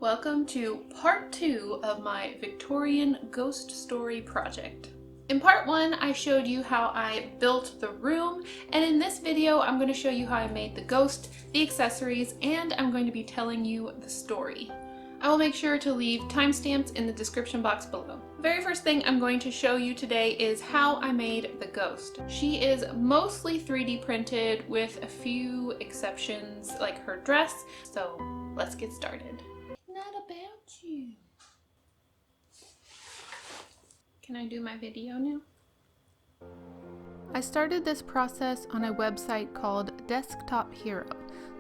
Welcome to part 2 of my Victorian ghost story project. In part 1, I showed you how I built the room, and in this video I'm going to show you how I made the ghost, the accessories, and I'm going to be telling you the story. I will make sure to leave timestamps in the description box below. The very first thing I'm going to show you today is how I made the ghost. She is mostly 3D printed with a few exceptions like her dress, so let's get started. Not about you. Can I do my video now? I started this process on a website called Desktop Hero.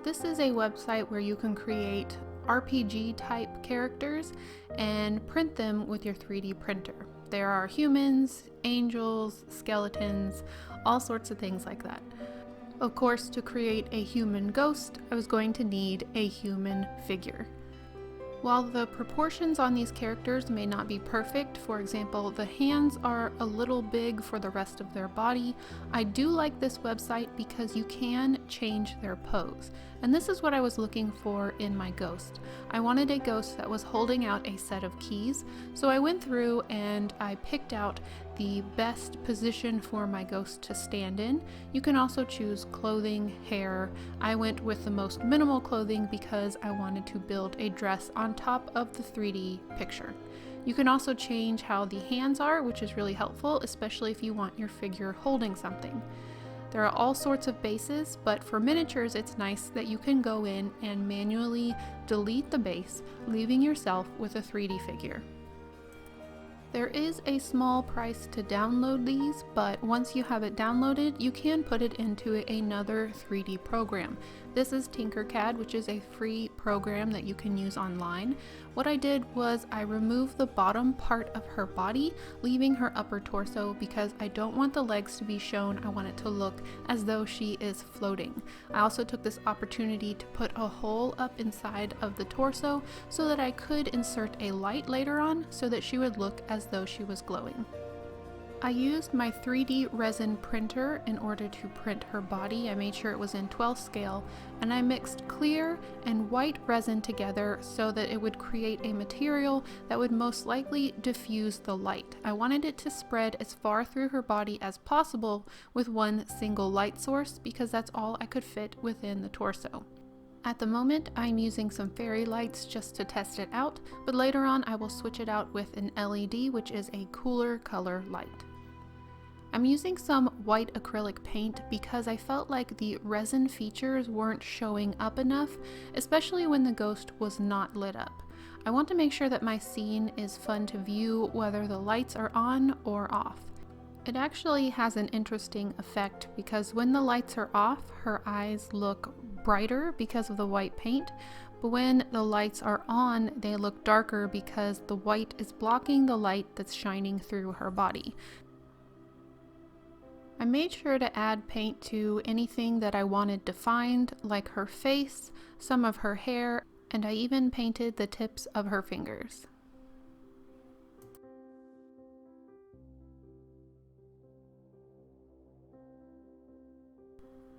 This is a website where you can create RPG type characters and print them with your 3D printer. There are humans, angels, skeletons, all sorts of things like that. Of course, to create a human ghost, I was going to need a human figure. While the proportions on these characters may not be perfect, for example, the hands are a little big for the rest of their body, I do like this website because you can change their pose. And this is what I was looking for in my ghost. I wanted a ghost that was holding out a set of keys, so I went through and I picked out the best position for my ghost to stand in. You can also choose clothing, hair. I went with the most minimal clothing because I wanted to build a dress on top of the 3D picture. You can also change how the hands are, which is really helpful, especially if you want your figure holding something. There are all sorts of bases, but for miniatures it's nice that you can go in and manually delete the base, leaving yourself with a 3D figure. There is a small price to download these, but once you have it downloaded, you can put it into another 3D program. This is Tinkercad, which is a free program that you can use online. What I did was I removed the bottom part of her body, leaving her upper torso because I don't want the legs to be shown. I want it to look as though she is floating. I also took this opportunity to put a hole up inside of the torso so that I could insert a light later on so that she would look as though she was glowing. I used my 3D resin printer in order to print her body. I made sure it was in 12 scale, and I mixed clear and white resin together so that it would create a material that would most likely diffuse the light. I wanted it to spread as far through her body as possible with one single light source because that's all I could fit within the torso. At the moment, I'm using some fairy lights just to test it out, but later on I will switch it out with an LED, which is a cooler color light. I'm using some white acrylic paint because I felt like the resin features weren't showing up enough, especially when the ghost was not lit up. I want to make sure that my scene is fun to view whether the lights are on or off. It actually has an interesting effect because when the lights are off, her eyes look brighter because of the white paint, but when the lights are on, they look darker because the white is blocking the light that's shining through her body. I made sure to add paint to anything that I wanted defined, like her face, some of her hair, and I even painted the tips of her fingers.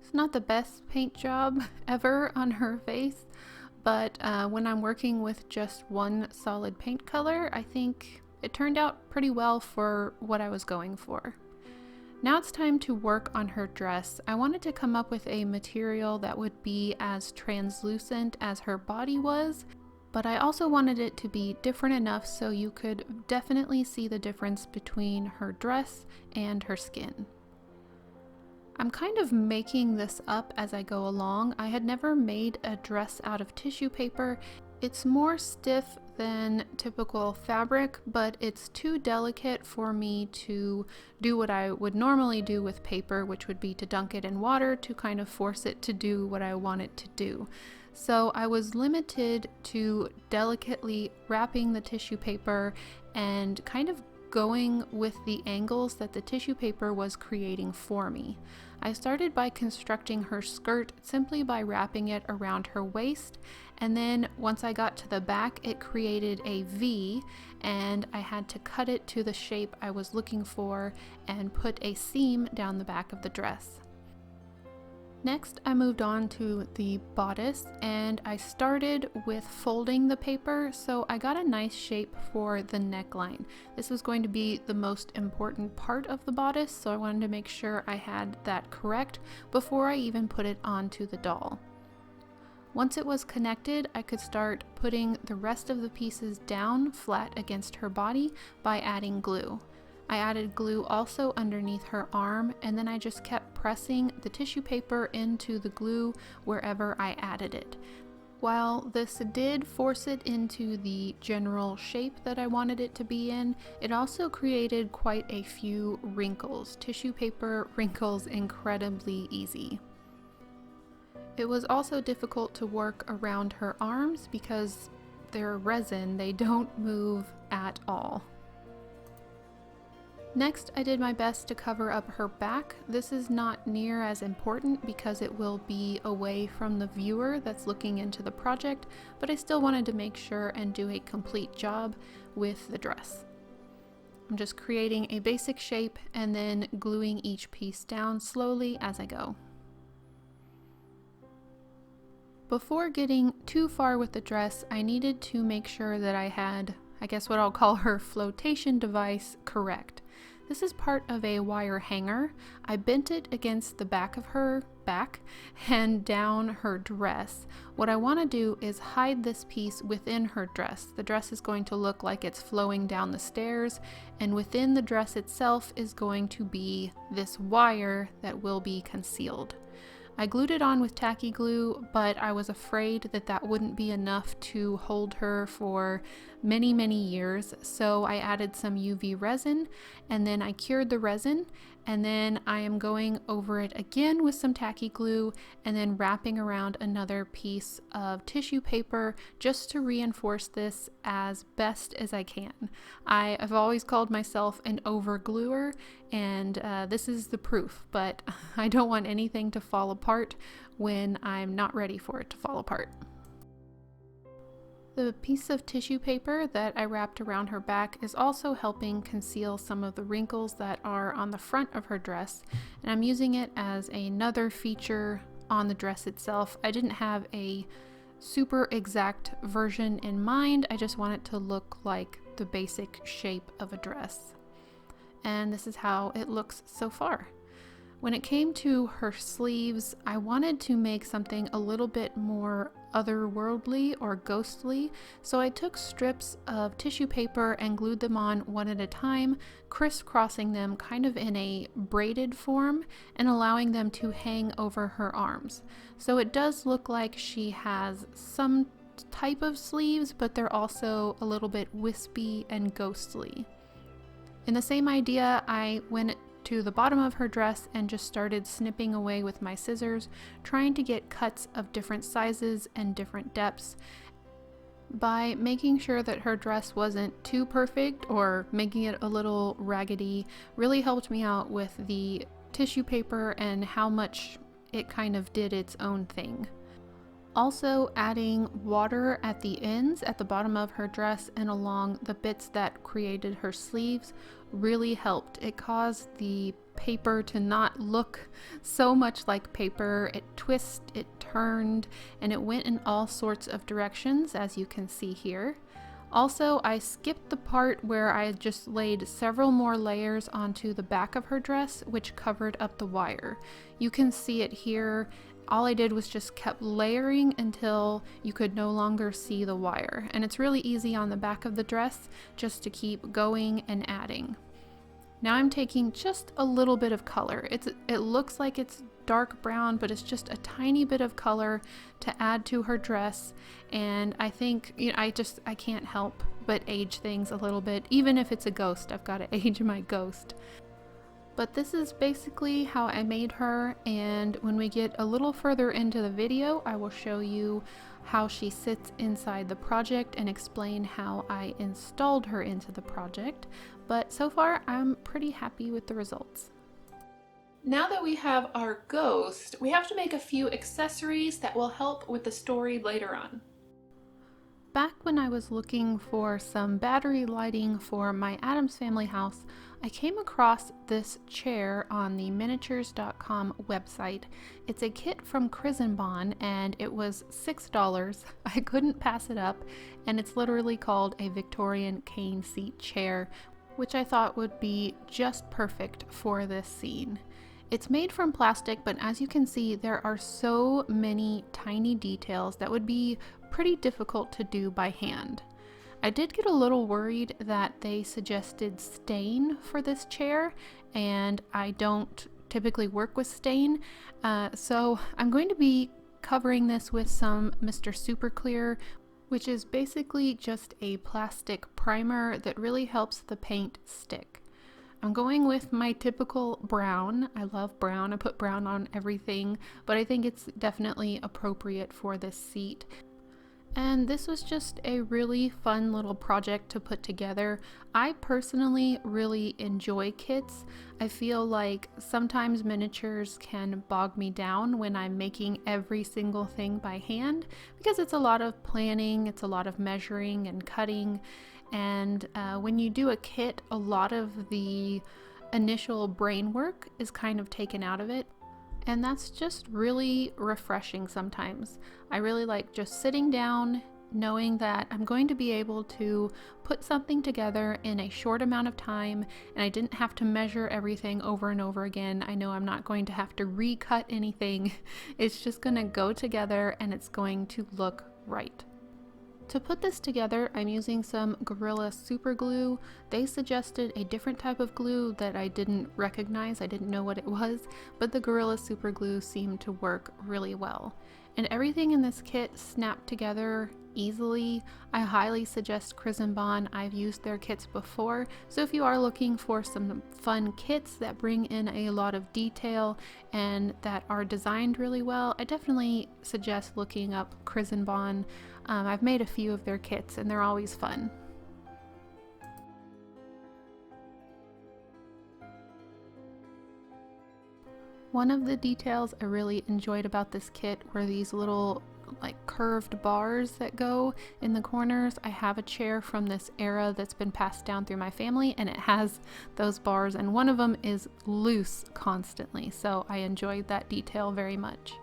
It's not the best paint job ever on her face, but when I'm working with just one solid paint color, I think it turned out pretty well for what I was going for. Now it's time to work on her dress. I wanted to come up with a material that would be as translucent as her body was, but I also wanted it to be different enough so you could definitely see the difference between her dress and her skin. I'm kind of making this up as I go along. I had never made a dress out of tissue paper. It's more stiff than typical fabric, but it's too delicate for me to do what I would normally do with paper, which would be to dunk it in water to kind of force it to do what I want it to do. So I was limited to delicately wrapping the tissue paper and kind of going with the angles that the tissue paper was creating for me. I started by constructing her skirt simply by wrapping it around her waist, and then once I got to the back it created a V, and I had to cut it to the shape I was looking for and put a seam down the back of the dress. Next, I moved on to the bodice, and I started with folding the paper, so I got a nice shape for the neckline. This was going to be the most important part of the bodice, so I wanted to make sure I had that correct before I even put it onto the doll. Once it was connected, I could start putting the rest of the pieces down flat against her body by adding glue. I added glue also underneath her arm, and then I just kept pressing the tissue paper into the glue wherever I added it. While this did force it into the general shape that I wanted it to be in, it also created quite a few wrinkles. Tissue paper wrinkles incredibly easy. It was also difficult to work around her arms because they're resin, they don't move at all. Next, I did my best to cover up her back. This is not near as important because it will be away from the viewer that's looking into the project, but I still wanted to make sure and do a complete job with the dress. I'm just creating a basic shape and then gluing each piece down slowly as I go. Before getting too far with the dress, I needed to make sure that I had, I guess what I'll call her flotation device, correct. This is part of a wire hanger. I bent it against the back of her back and down her dress. What I want to do is hide this piece within her dress. The dress is going to look like it's flowing down the stairs, and within the dress itself is going to be this wire that will be concealed. I glued it on with tacky glue, but I was afraid that that wouldn't be enough to hold her for many, many years. So I added some UV resin, and then I cured the resin, and then I am going over it again with some tacky glue and then wrapping around another piece of tissue paper just to reinforce this as best as I can. I've always called myself an over gluer, and this is the proof, but I don't want anything to fall apart when I'm not ready for it to fall apart. The piece of tissue paper that I wrapped around her back is also helping conceal some of the wrinkles that are on the front of her dress, and I'm using it as another feature on the dress itself. I didn't have a super exact version in mind, I just want it to look like the basic shape of a dress. And this is how it looks so far. When it came to her sleeves, I wanted to make something a little bit more otherworldly or ghostly, so I took strips of tissue paper and glued them on one at a time, crisscrossing them kind of in a braided form and allowing them to hang over her arms. So it does look like she has some type of sleeves, but they're also a little bit wispy and ghostly. In the same idea, I went to the bottom of her dress and just started snipping away with my scissors, trying to get cuts of different sizes and different depths. By making sure that her dress wasn't too perfect or making it a little raggedy really helped me out with the tissue paper and how much it kind of did its own thing. Also, adding water at the ends, at the bottom of her dress and along the bits that created her sleeves really helped. It caused the paper to not look so much like paper. It twisted, it turned, and it went in all sorts of directions, as you can see here. Also, I skipped the part where I had just laid several more layers onto the back of her dress, which covered up the wire. You can see it here. All I did was just kept layering until you could no longer see the wire. And it's really easy on the back of the dress just to keep going and adding. Now I'm taking just a little bit of color. It looks like it's dark brown, but it's just a tiny bit of color to add to her dress. And I think, I can't help but age things a little bit. Even if it's a ghost, I've got to age my ghost. But this is basically how I made her, and when we get a little further into the video, I will show you how she sits inside the project and explain how I installed her into the project. But so far, I'm pretty happy with the results. Now that we have our ghost, we have to make a few accessories that will help with the story later on. Back when I was looking for some battery lighting for my Addams Family house, I came across this chair on the miniatures.com website. It's a kit from Krisenbahn and it was $6. I couldn't pass it up, and it's literally called a Victorian cane seat chair, which I thought would be just perfect for this scene. It's made from plastic, but as you can see, there are so many tiny details that would be pretty difficult to do by hand. I did get a little worried that they suggested stain for this chair, and I don't typically work with stain, so I'm going to be covering this with some Mr. Super Clear, which is basically just a plastic primer that really helps the paint stick. I'm going with my typical brown. I love brown. I put brown on everything, but I think it's definitely appropriate for this seat. And this was just a really fun little project to put together. I personally really enjoy kits. I feel like sometimes miniatures can bog me down when I'm making every single thing by hand, because it's a lot of planning, it's a lot of measuring and cutting. And when you do a kit, a lot of the initial brain work is kind of taken out of it. And that's just really refreshing sometimes. I really like just sitting down, knowing that I'm going to be able to put something together in a short amount of time, and I didn't have to measure everything over and over again. I know I'm not going to have to recut anything. It's just going to go together and it's going to look right. To put this together, I'm using some Gorilla Super Glue. They suggested a different type of glue that I didn't recognize. I didn't know what it was, but the Gorilla Super Glue seemed to work really well. And everything in this kit snapped together easily. I highly suggest Krisenbahn. I've used their kits before, so if you are looking for some fun kits that bring in a lot of detail and that are designed really well, I definitely suggest looking up Krisenbahn. I've made a few of their kits and they're always fun. One of the details I really enjoyed about this kit were these little curved bars that go in the corners. I have a chair from this era that's been passed down through my family, and it has those bars, and one of them is loose constantly, so I enjoyed that detail very much.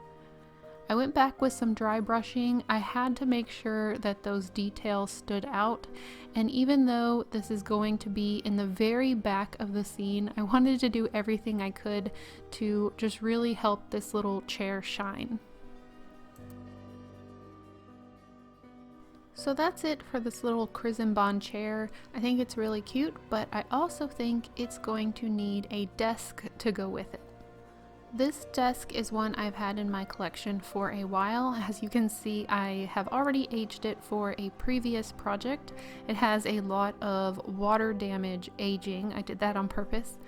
I went back with some dry brushing. I had to make sure that those details stood out, and even though this is going to be in the very back of the scene, I wanted to do everything I could to just really help this little chair shine. So that's it for this little Krisenbahn chair. I think it's really cute, but I also think it's going to need a desk to go with it. This desk is one I've had in my collection for a while. As you can see, I have already aged it for a previous project. It has a lot of water damage aging. I did that on purpose,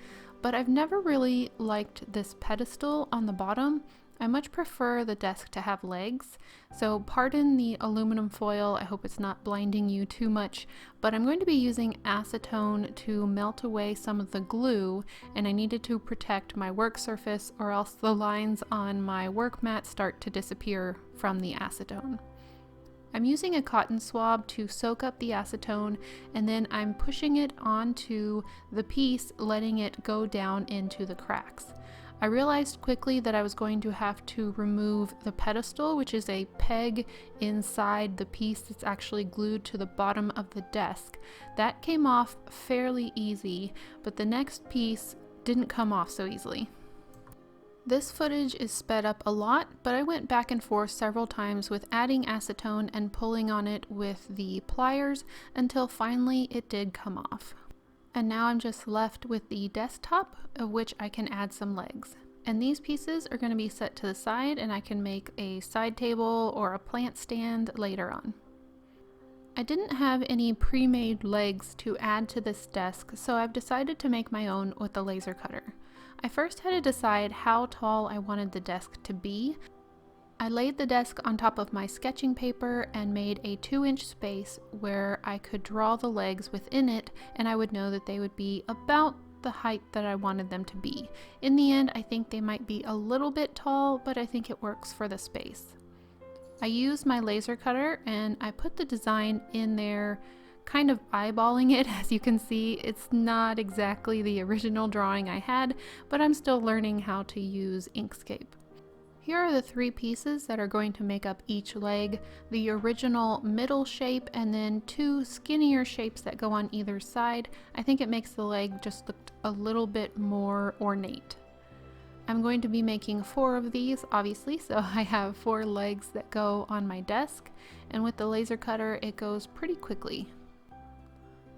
but I've never really liked this pedestal on the bottom. I much prefer the desk to have legs, so pardon the aluminum foil. I hope it's not blinding you too much, but I'm going to be using acetone to melt away some of the glue, and I needed to protect my work surface or else the lines on my work mat start to disappear from the acetone. I'm using a cotton swab to soak up the acetone, and then I'm pushing it onto the piece, letting it go down into the cracks. I realized quickly that I was going to have to remove the pedestal, which is a peg inside the piece that's actually glued to the bottom of the desk. That came off fairly easy, but the next piece didn't come off so easily. This footage is sped up a lot, but I went back and forth several times with adding acetone and pulling on it with the pliers until finally it did come off. And now I'm just left with the desktop, of which I can add some legs. And these pieces are going to be set to the side, and I can make a side table or a plant stand later on. I didn't have any pre-made legs to add to this desk, so I've decided to make my own with the laser cutter. I first had to decide how tall I wanted the desk to be. I laid the desk on top of my sketching paper and made a 2-inch space where I could draw the legs within it, and I would know that they would be about the height that I wanted them to be. In the end, I think they might be a little bit tall, but I think it works for the space. I used my laser cutter and I put the design in there, kind of eyeballing it. As you can see, it's not exactly the original drawing I had, but I'm still learning how to use Inkscape. Here are the 3 pieces that are going to make up each leg, the original middle shape and then 2 skinnier shapes that go on either side. I think it makes the leg just look a little bit more ornate. I'm going to be making 4 of these, obviously, so I have 4 legs that go on my desk, and with the laser cutter it goes pretty quickly.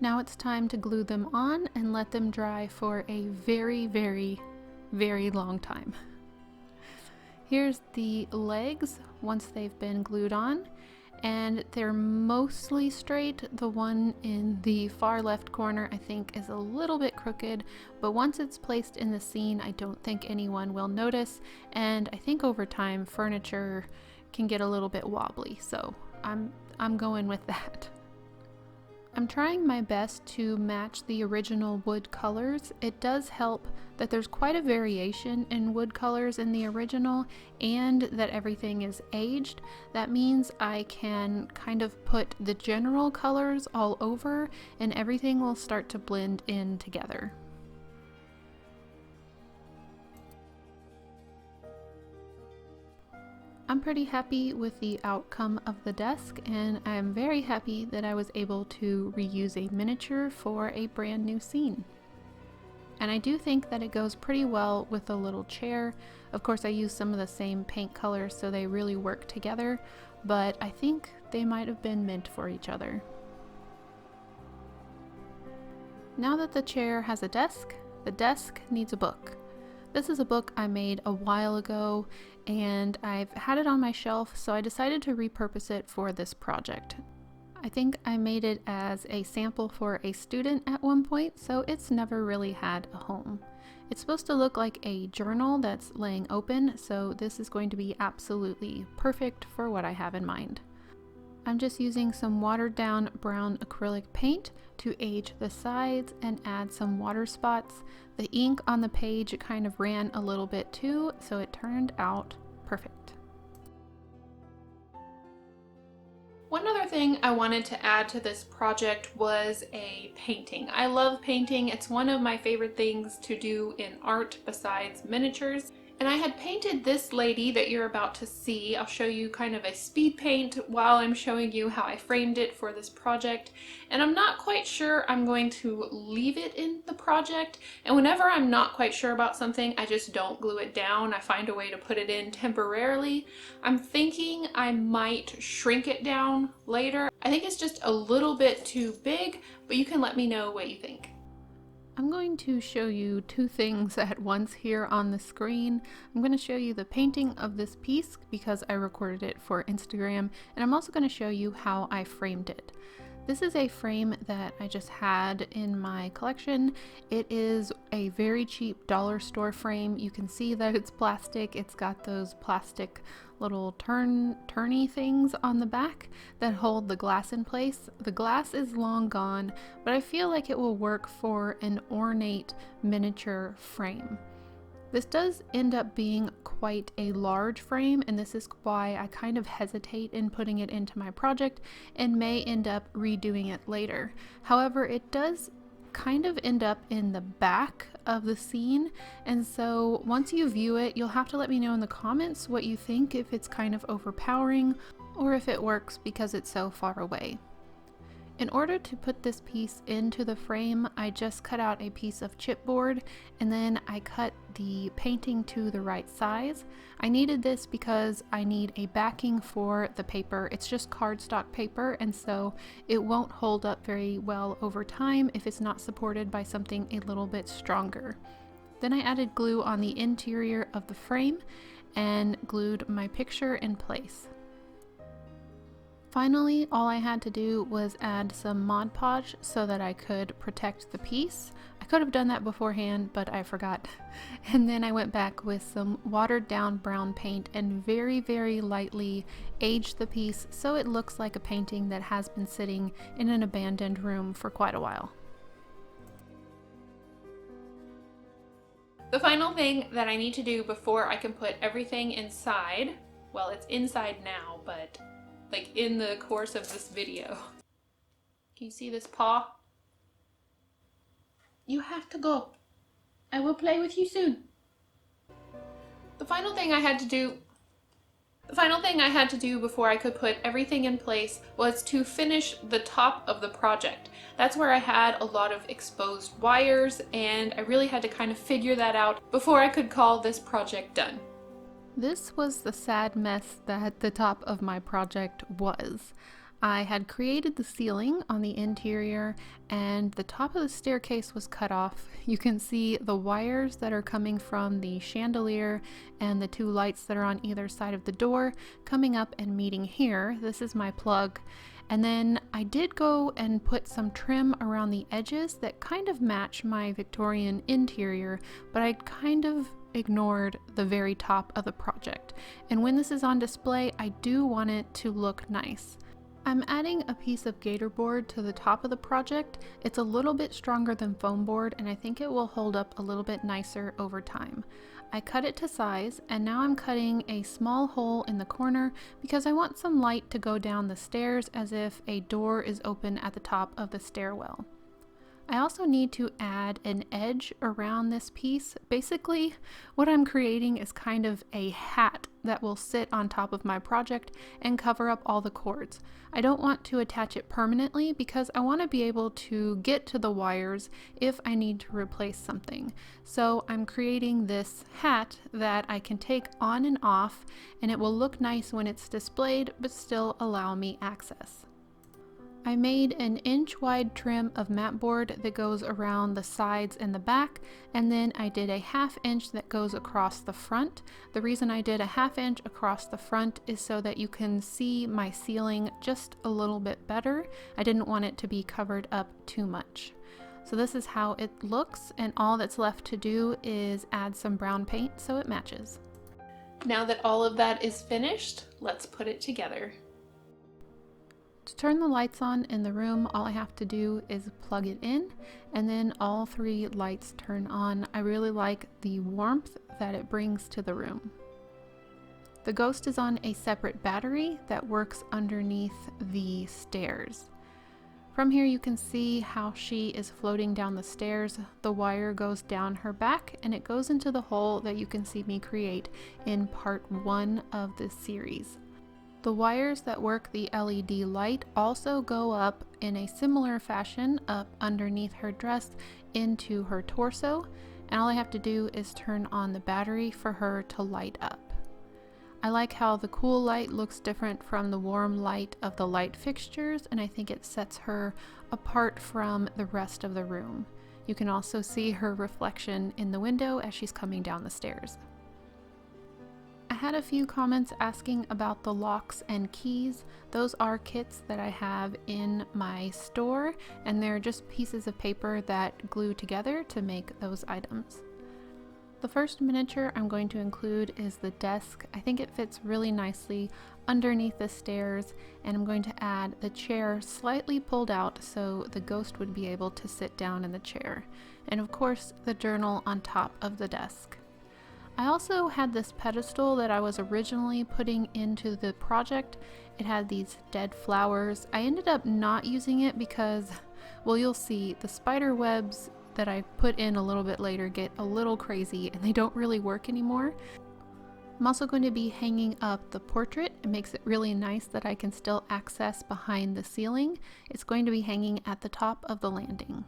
Now it's time to glue them on and let them dry for a very, very, very long time. Here's the legs once they've been glued on, and they're mostly straight. The one in the far left corner I think is a little bit crooked, but once it's placed in the scene I don't think anyone will notice, and I think over time furniture can get a little bit wobbly, so I'm going with that. I'm trying my best to match the original wood colors. It does help that there's quite a variation in wood colors in the original and that everything is aged. That means I can kind of put the general colors all over and everything will start to blend in together. I'm pretty happy with the outcome of the desk, and I'm very happy that I was able to reuse a miniature for a brand new scene. And I do think that it goes pretty well with the little chair. Of course, I used some of the same paint colors so they really work together, but I think they might have been meant for each other. Now that the chair has a desk, the desk needs a book. This is a book I made a while ago and I've had it on my shelf, so I decided to repurpose it for this project. I think I made it as a sample for a student at one point, so it's never really had a home. It's supposed to look like a journal that's laying open, so this is going to be absolutely perfect for what I have in mind. I'm just using some watered down brown acrylic paint to age the sides and add some water spots. The ink on the page kind of ran a little bit too, so it turned out perfect. One other thing I wanted to add to this project was a painting. I love painting. It's one of my favorite things to do in art besides miniatures. And I had painted this lady that you're about to see. I'll show you kind of a speed paint while I'm showing you how I framed it for this project. And I'm not quite sure I'm going to leave it in the project. And whenever I'm not quite sure about something, I just don't glue it down. I find a way to put it in temporarily. I'm thinking I might shrink it down later. I think it's just a little bit too big, but you can let me know what you think. I'm going to show you 2 things at once here on the screen. I'm going to show you the painting of this piece because I recorded it for Instagram, and I'm also going to show you how I framed it. This is a frame that I just had in my collection. It is a very cheap dollar store frame. You can see that it's plastic. It's got those plastic little turny things on the back that hold the glass in place. The glass is long gone, but I feel like it will work for an ornate miniature frame. This does end up being quite a large frame, and this is why I kind of hesitate in putting it into my project and may end up redoing it later. However, it does kind of end up in the back of the scene, and so once you view it, you'll have to let me know in the comments what you think, if it's kind of overpowering or if it works because it's so far away. In order to put this piece into the frame, I just cut out a piece of chipboard and then I cut the painting to the right size. I needed this because I need a backing for the paper. It's just cardstock paper, and so it won't hold up very well over time if it's not supported by something a little bit stronger. Then I added glue on the interior of the frame and glued my picture in place. Finally, all I had to do was add some Mod Podge so that I could protect the piece. I could have done that beforehand, but I forgot. And then I went back with some watered down brown paint and very, very lightly aged the piece so it looks like a painting that has been sitting in an abandoned room for quite a while. The final thing that I need to do before I can put everything inside Well, it's inside now, but like in the course of this video. Can you see this paw? You have to go. I will play with you soon. The final thing I had to do before I could put everything in place was to finish the top of the project. That's where I had a lot of exposed wires, and I really had to kind of figure that out before I could call this project done. This was the sad mess that the top of my project was. I had created the ceiling on the interior, and the top of the staircase was cut off. You can see the wires that are coming from the chandelier and the two lights that are on either side of the door coming up and meeting here. This is my plug. And then I did go and put some trim around the edges that kind of match my Victorian interior, but I kind of ignored the very top of the project. And when this is on display, I do want it to look nice. I'm adding a piece of gator board to the top of the project. It's a little bit stronger than foam board, and I think it will hold up a little bit nicer over time. I cut it to size, and now I'm cutting a small hole in the corner because I want some light to go down the stairs as if a door is open at the top of the stairwell. I also need to add an edge around this piece. Basically, what I'm creating is kind of a hat that will sit on top of my project and cover up all the cords. I don't want to attach it permanently because I want to be able to get to the wires if I need to replace something. So I'm creating this hat that I can take on and off, and it will look nice when it's displayed but still allow me access. I made an inch wide trim of mat board that goes around the sides and the back, and then I did a 1/2 inch that goes across the front. The reason I did a 1/2 inch across the front is so that you can see my ceiling just a little bit better. I didn't want it to be covered up too much. So this is how it looks, and all that's left to do is add some brown paint so it matches. Now that all of that is finished, let's put it together. To turn the lights on in the room, all I have to do is plug it in, and then all 3 lights turn on. I really like the warmth that it brings to the room. The ghost is on a separate battery that works underneath the stairs. From here you can see how she is floating down the stairs. The wire goes down her back and it goes into the hole that you can see me create in part 1 of this series. The wires that work the LED light also go up in a similar fashion up underneath her dress into her torso, and all I have to do is turn on the battery for her to light up. I like how the cool light looks different from the warm light of the light fixtures, and I think it sets her apart from the rest of the room. You can also see her reflection in the window as she's coming down the stairs. I had a few comments asking about the locks and keys. Those are kits that I have in my store, and they're just pieces of paper that glue together to make those items. The first miniature I'm going to include is the desk. I think it fits really nicely underneath the stairs, and I'm going to add the chair slightly pulled out so the ghost would be able to sit down in the chair. And of course, the journal on top of the desk. I also had this pedestal that I was originally putting into the project. It had these dead flowers. I ended up not using it because, well, you'll see, the spider webs that I put in a little bit later get a little crazy and they don't really work anymore. I'm also going to be hanging up the portrait. It makes it really nice that I can still access behind the ceiling. It's going to be hanging at the top of the landing.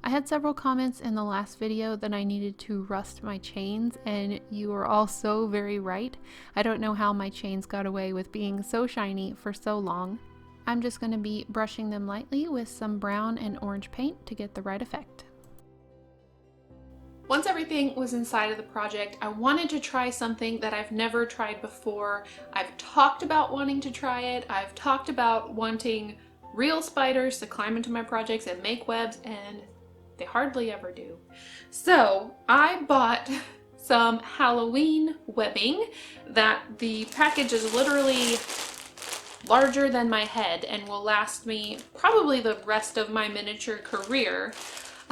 I had several comments in the last video that I needed to rust my chains, and you are all so very right. I don't know how my chains got away with being so shiny for so long. I'm just going to be brushing them lightly with some brown and orange paint to get the right effect. Once everything was inside of the project, I wanted to try something that I've never tried before. I've talked about wanting to try it. I've talked about wanting real spiders to climb into my projects and make webs, and they hardly ever do. So I bought some Halloween webbing that the package is literally larger than my head and will last me probably the rest of my miniature career.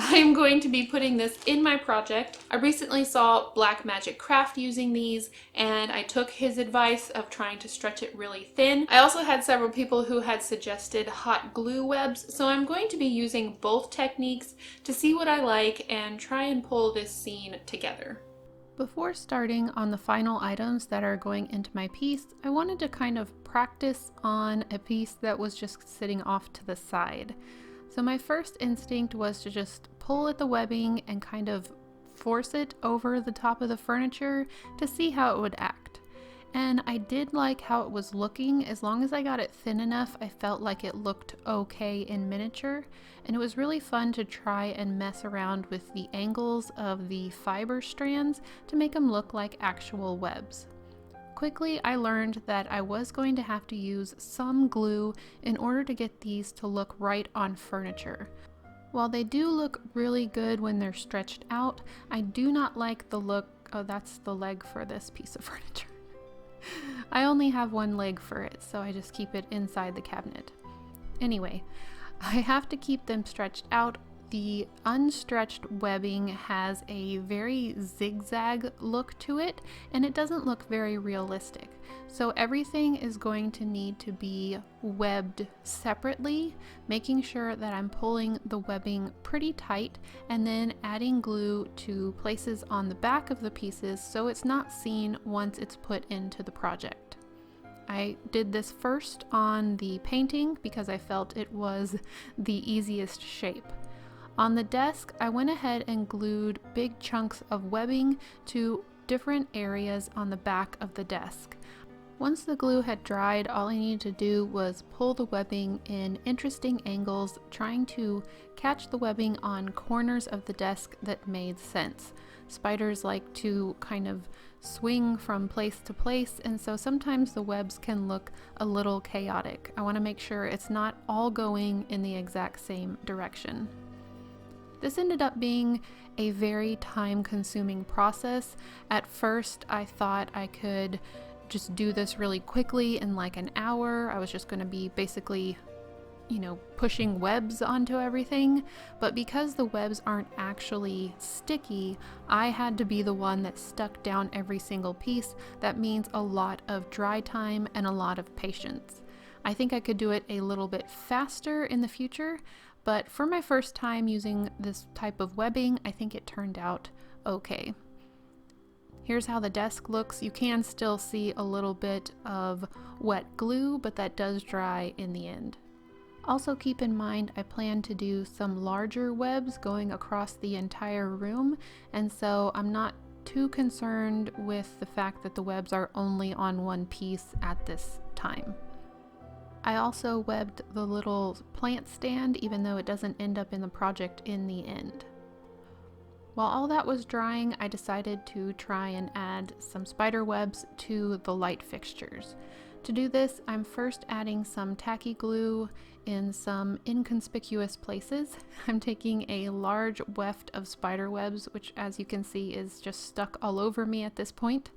I am going to be putting this in my project. I recently saw Black Magic Craft using these, and I took his advice of trying to stretch it really thin. I also had several people who had suggested hot glue webs, so I'm going to be using both techniques to see what I like and try and pull this scene together. Before starting on the final items that are going into my piece, I wanted to kind of practice on a piece that was just sitting off to the side. So my first instinct was to just pull at the webbing and kind of force it over the top of the furniture to see how it would act. And I did like how it was looking. As long as I got it thin enough, I felt like it looked okay in miniature. And it was really fun to try and mess around with the angles of the fiber strands to make them look like actual webs. Quickly, I learned that I was going to have to use some glue in order to get these to look right on furniture. While they do look really good when they're stretched out, I do not like the look. Oh, that's the leg for this piece of furniture. I only have one leg for it, so I just keep it inside the cabinet. Anyway, I have to keep them stretched out. The unstretched webbing has a very zigzag look to it, and it doesn't look very realistic. So everything is going to need to be webbed separately, making sure that I'm pulling the webbing pretty tight and then adding glue to places on the back of the pieces so it's not seen once it's put into the project. I did this first on the painting because I felt it was the easiest shape. On the desk, I went ahead and glued big chunks of webbing to different areas on the back of the desk. Once the glue had dried, all I needed to do was pull the webbing in interesting angles, trying to catch the webbing on corners of the desk that made sense. Spiders like to kind of swing from place to place, and so sometimes the webs can look a little chaotic. I want to make sure it's not all going in the exact same direction. This ended up being a very time-consuming process. At first, I thought I could just do this really quickly in like an hour. I was just going to be basically, pushing webs onto everything. But because the webs aren't actually sticky, I had to be the one that stuck down every single piece. That means a lot of dry time and a lot of patience. I think I could do it a little bit faster in the future, but for my first time using this type of webbing, I think it turned out okay. Here's how the desk looks. You can still see a little bit of wet glue, but that does dry in the end. Also keep in mind, I plan to do some larger webs going across the entire room, and so I'm not too concerned with the fact that the webs are only on one piece at this time. I also webbed the little plant stand, even though it doesn't end up in the project in the end. While all that was drying, I decided to try and add some spider webs to the light fixtures. To do this, I'm first adding some tacky glue in some inconspicuous places. I'm taking a large weft of spider webs, which as you can see is just stuck all over me at this point,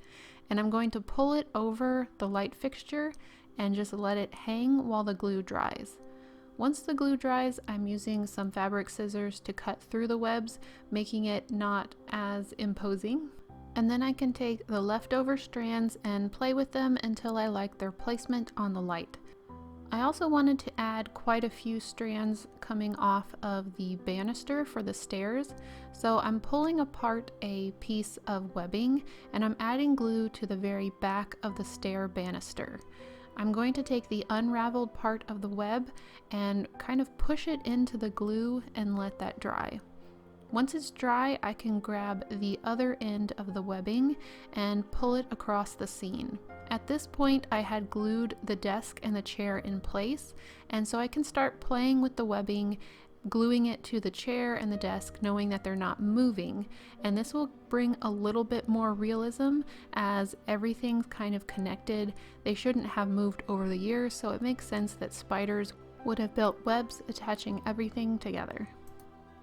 and I'm going to pull it over the light fixture and just let it hang while the glue dries. Once the glue dries, I'm using some fabric scissors to cut through the webs, making it not as imposing. And then I can take the leftover strands and play with them until I like their placement on the light. I also wanted to add quite a few strands coming off of the banister for the stairs, so I'm pulling apart a piece of webbing and I'm adding glue to the very back of the stair banister. I'm going to take the unraveled part of the web and kind of push it into the glue and let that dry. Once it's dry, I can grab the other end of the webbing and pull it across the scene. At this point, I had glued the desk and the chair in place, and so I can start playing with the webbing, gluing it to the chair and the desk, knowing that they're not moving. And this will bring a little bit more realism as everything's kind of connected. They shouldn't have moved over the years, so it makes sense that spiders would have built webs attaching everything together.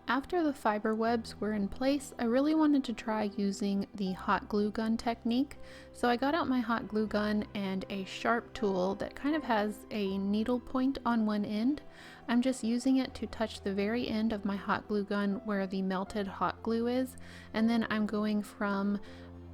After the fiber webs were in place, I really wanted to try using the hot glue gun technique. So I got out my hot glue gun and a sharp tool that kind of has a needle point on one end. I'm just using it to touch the very end of my hot glue gun where the melted hot glue is, and then I'm going from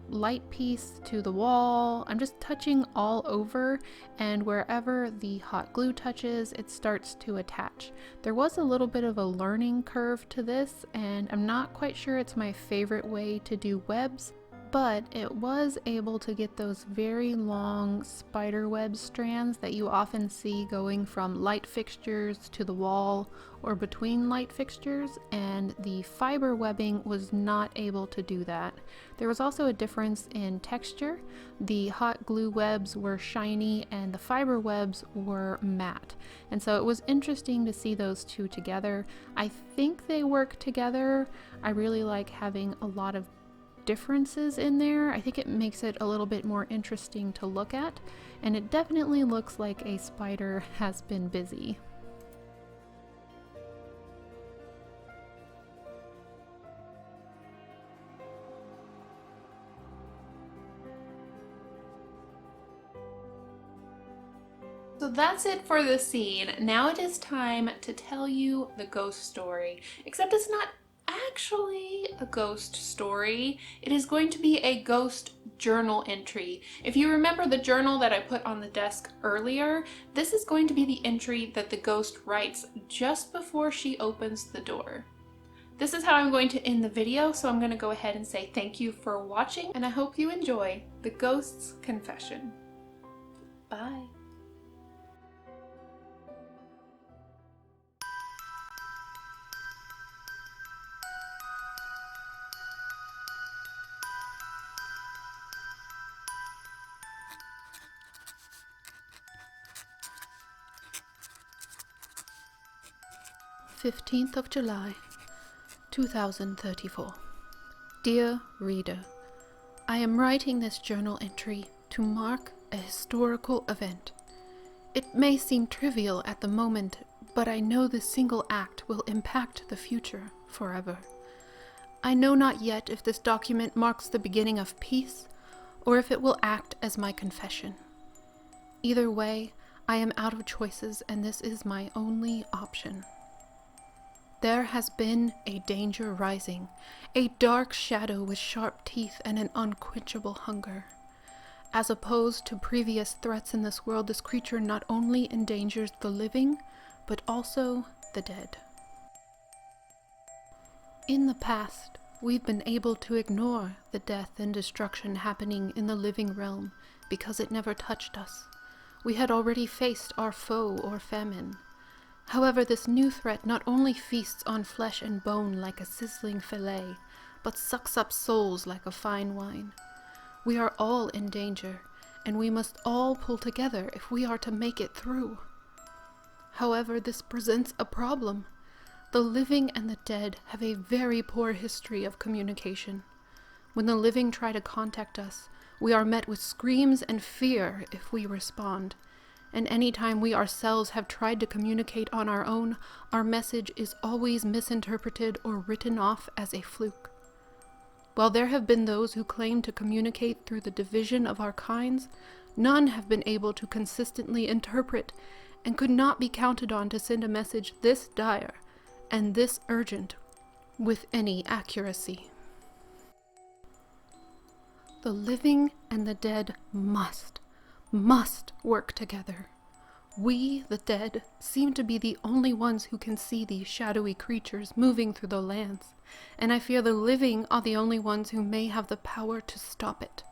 light piece to the wall. I'm just touching all over, and wherever the hot glue touches, it starts to attach. There was a little bit of a learning curve to this, and I'm not quite sure it's my favorite way to do webs, but it was able to get those very long spider web strands that you often see going from light fixtures to the wall or between light fixtures, and the fiber webbing was not able to do that. There was also a difference in texture. The hot glue webs were shiny and the fiber webs were matte, and so it was interesting to see those two together. I think they work together. I really like having a lot of differences in there. I think it makes it a little bit more interesting to look at, and it definitely looks like a spider has been busy. So that's it for the scene. Now it is time to tell you the ghost story, except it's not actually a ghost story. It is going to be a ghost journal entry. If you remember the journal that I put on the desk earlier, this is going to be the entry that the ghost writes just before she opens the door. This is how I'm going to end the video, so I'm going to go ahead and say thank you for watching, and I hope you enjoy the ghost's confession. Bye. July 2034. Dear reader, I am writing this journal entry to mark a historical event. It may seem trivial at the moment, but I know this single act will impact the future forever. I know not yet if this document marks the beginning of peace, or if it will act as my confession. Either way, I am out of choices, and this is my only option. There has been a danger rising, a dark shadow with sharp teeth and an unquenchable hunger. As opposed to previous threats in this world, this creature not only endangers the living, but also the dead. In the past, we've been able to ignore the death and destruction happening in the living realm because it never touched us. We had already faced our foe or famine. However, this new threat not only feasts on flesh and bone like a sizzling fillet, but sucks up souls like a fine wine. We are all in danger, and we must all pull together if we are to make it through. However, this presents a problem. The living and the dead have a very poor history of communication. When the living try to contact us, we are met with screams and fear if we respond. And any time we ourselves have tried to communicate on our own, our message is always misinterpreted or written off as a fluke. While there have been those who claim to communicate through the division of our kinds, none have been able to consistently interpret and could not be counted on to send a message this dire and this urgent with any accuracy. The living and the dead must work together. We, the dead, seem to be the only ones who can see these shadowy creatures moving through the lands, and I fear the living are the only ones who may have the power to stop it.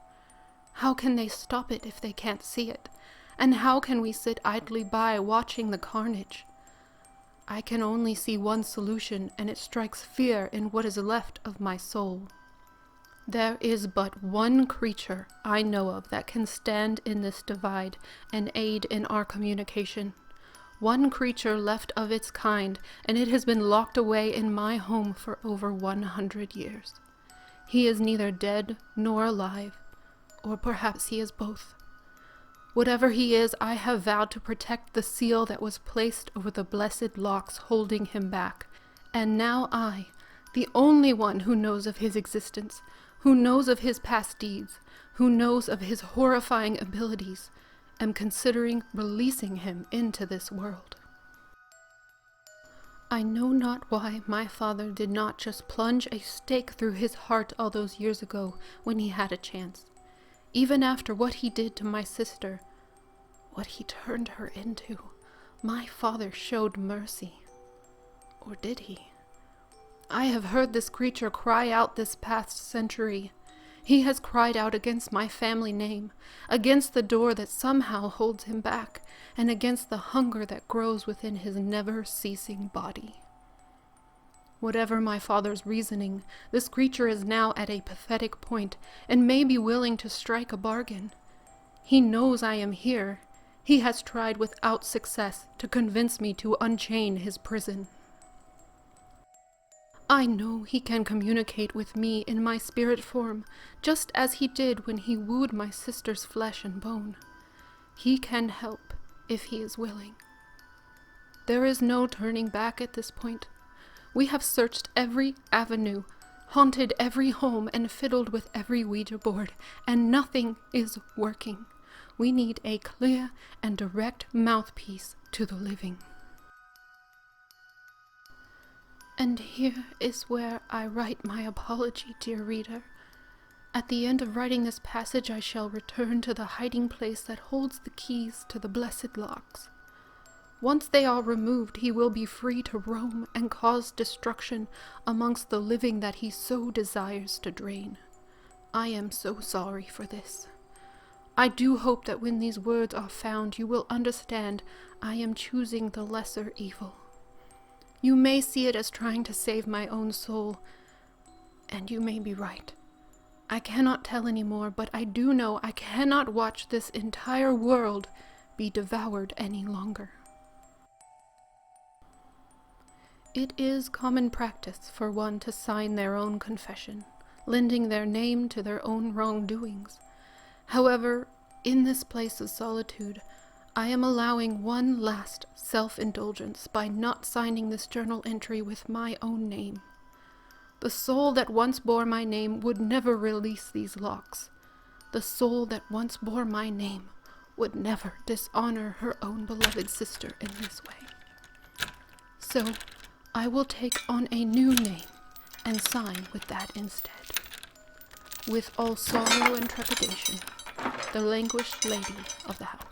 How can they stop it if they can't see it? And how can we sit idly by watching the carnage? I can only see one solution, and it strikes fear in what is left of my soul. There is but one creature I know of that can stand in this divide and aid in our communication. One creature left of its kind, and it has been locked away in my home for over 100 years. He is neither dead nor alive, or perhaps he is both. Whatever he is, I have vowed to protect the seal that was placed over the blessed locks holding him back, And now I, the only one who knows of his existence, who knows of his past deeds, who knows of his horrifying abilities, am considering releasing him into this world. I know not why my father did not just plunge a stake through his heart all those years ago when he had a chance. Even after what he did to my sister, what he turned her into, my father showed mercy. Or did he? I have heard this creature cry out this past century. He has cried out against my family name, against the door that somehow holds him back, and against the hunger that grows within his never-ceasing body. Whatever my father's reasoning, this creature is now at a pathetic point, and may be willing to strike a bargain. He knows I am here. He has tried without success to convince me to unchain his prison. I know he can communicate with me in my spirit form, just as he did when he wooed my sister's flesh and bone. He can help, if he is willing. There is no turning back at this point. We have searched every avenue, haunted every home, and fiddled with every Ouija board, and nothing is working. We need a clear and direct mouthpiece to the living. And here is where I write my apology, dear reader. At the end of writing this passage, I shall return to the hiding place that holds the keys to the blessed locks. Once they are removed, he will be free to roam and cause destruction amongst the living that he so desires to drain. I am so sorry for this. I do hope that when these words are found, you will understand I am choosing the lesser evil. You may see it as trying to save my own soul, and you may be right. I cannot tell anymore, but I do know I cannot watch this entire world be devoured any longer. It is common practice for one to sign their own confession, lending their name to their own wrongdoings. However, in this place of solitude, I am allowing one last self-indulgence by not signing this journal entry with my own name. The soul that once bore my name would never release these locks. The soul that once bore my name would never dishonor her own beloved sister in this way. So, I will take on a new name and sign with that instead. With all sorrow and trepidation, the languished lady of the house.